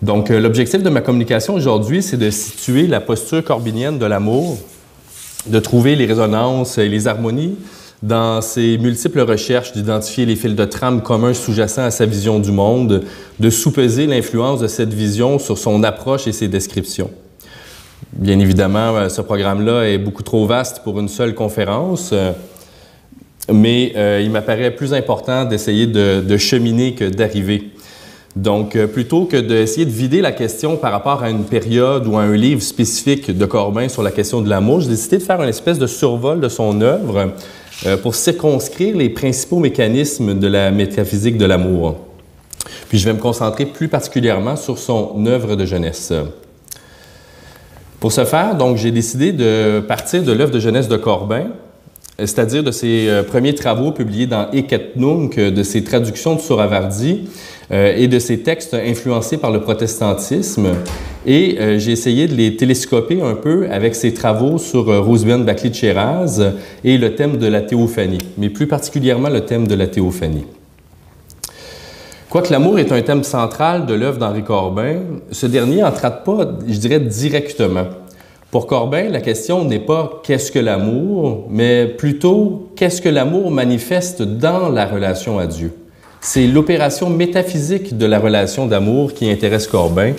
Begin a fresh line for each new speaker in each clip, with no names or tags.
Donc, l'objectif de ma communication aujourd'hui, c'est de situer la posture corbinienne de l'amour, de trouver les résonances et les harmonies dans ses multiples recherches, d'identifier les fils de trame communs sous-jacents à sa vision du monde, de sous-peser l'influence de cette vision sur son approche et ses descriptions. Bien évidemment, ce programme-là est beaucoup trop vaste pour une seule conférence, mais il m'apparaît plus important d'essayer de cheminer que d'arriver. Donc, plutôt que d'essayer de vider la question par rapport à une période ou à un livre spécifique de Corbin sur la question de l'amour, j'ai décidé de faire une espèce de survol de son œuvre pour circonscrire les principaux mécanismes de la métaphysique de l'amour. Puis, je vais me concentrer plus particulièrement sur son œuvre de jeunesse. Pour ce faire, donc, j'ai décidé de partir de l'œuvre de jeunesse de Corbin, c'est-à-dire de ses premiers travaux publiés dans Eket Nunc, de ses traductions de Suravardi et de ses textes influencés par le protestantisme. Et j'ai essayé de les télescoper un peu avec ses travaux sur Rouzben Bakli de Sheraz et le thème de la théophanie, mais plus particulièrement le thème de la théophanie. Quoique l'amour est un thème central de l'œuvre d'Henri Corbin, ce dernier n'en traite pas, je dirais, directement. Pour Corbin, la question n'est pas « qu'est-ce que l'amour ?», mais plutôt « qu'est-ce que l'amour manifeste dans la relation à Dieu ». C'est l'opération métaphysique de la relation d'amour qui intéresse Corbin,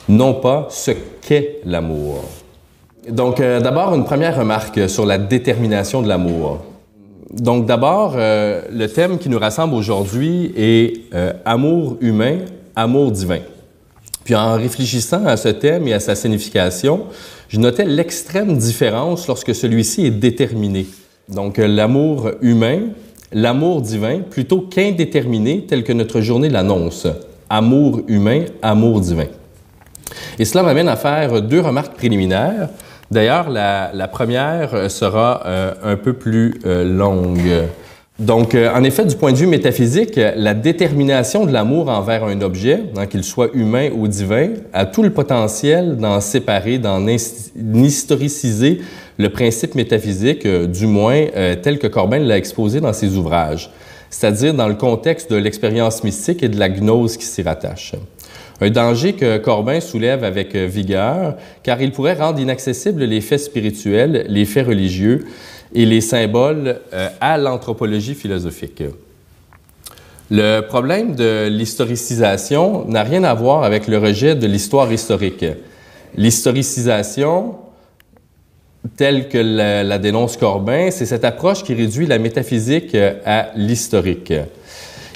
non pas ce qu'est l'amour. Donc, d'abord, une première remarque sur la détermination de l'amour. Donc, d'abord, le thème qui nous rassemble aujourd'hui est amour humain, amour divin. Puis, en réfléchissant à ce thème et à sa signification, je notais l'extrême différence lorsque celui-ci est déterminé. Donc, l'amour humain, l'amour divin, plutôt qu'indéterminé, tel que notre journée l'annonce. Amour humain, amour divin. Et cela m'amène à faire deux remarques préliminaires. D'ailleurs, la première sera un peu plus longue. Donc, en effet, du point de vue métaphysique, la détermination de l'amour envers un objet, qu'il soit humain ou divin, a tout le potentiel d'en séparer, d'en historiciser le principe métaphysique, du moins tel que Corbin l'a exposé dans ses ouvrages, c'est-à-dire dans le contexte de l'expérience mystique et de la gnose qui s'y rattache. Un danger que Corbin soulève avec vigueur, car il pourrait rendre inaccessibles les faits spirituels, les faits religieux et les symboles à l'anthropologie philosophique. Le problème de l'historicisation n'a rien à voir avec le rejet de l'histoire historique. L'historicisation, telle que la dénonce Corbin, c'est cette approche qui réduit la métaphysique à l'historique.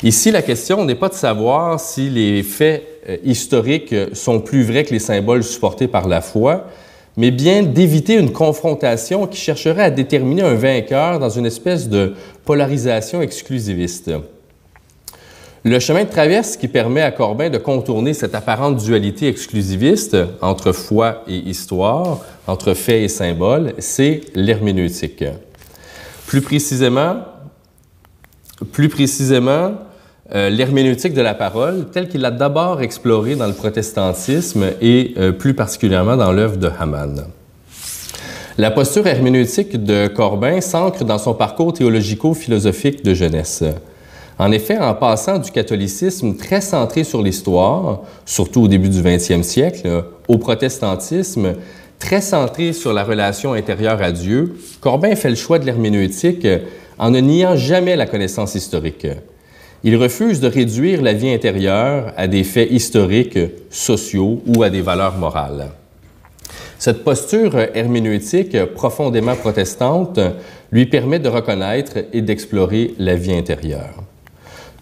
Ici, la question n'est pas de savoir si les faits historiques sont plus vrais que les symboles supportés par la foi, mais bien d'éviter une confrontation qui chercherait à déterminer un vainqueur dans une espèce de polarisation exclusiviste. Le chemin de traverse qui permet à Corbin de contourner cette apparente dualité exclusiviste entre foi et histoire, entre faits et symboles, c'est l'herméneutique. Plus précisément, l'herméneutique de la parole, telle qu'il l'a d'abord explorée dans le protestantisme et plus particulièrement dans l'œuvre de Hamann. La posture herméneutique de Corbin s'ancre dans son parcours théologico-philosophique de jeunesse. En effet, en passant du catholicisme très centré sur l'histoire, surtout au début du 20e siècle, au protestantisme très centré sur la relation intérieure à Dieu, Corbin fait le choix de l'herméneutique en ne niant jamais la connaissance historique. Il refuse de réduire la vie intérieure à des faits historiques, sociaux ou à des valeurs morales. Cette posture herméneutique profondément protestante lui permet de reconnaître et d'explorer la vie intérieure.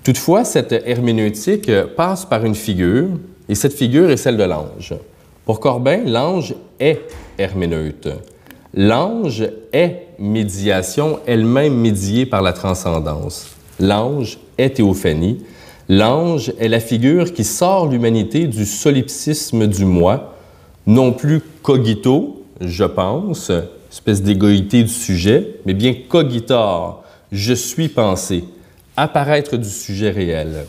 Toutefois, cette herméneutique passe par une figure, et cette figure est celle de l'ange. Pour Corbin, l'ange est herméneute. L'ange est médiation, elle-même médiée par la transcendance. L'ange est théophanie. L'ange est la figure qui sort l'humanité du solipsisme du moi, non plus cogito, je pense, espèce d'égoïté du sujet, mais bien cogitor, je suis pensé, apparaître du sujet réel.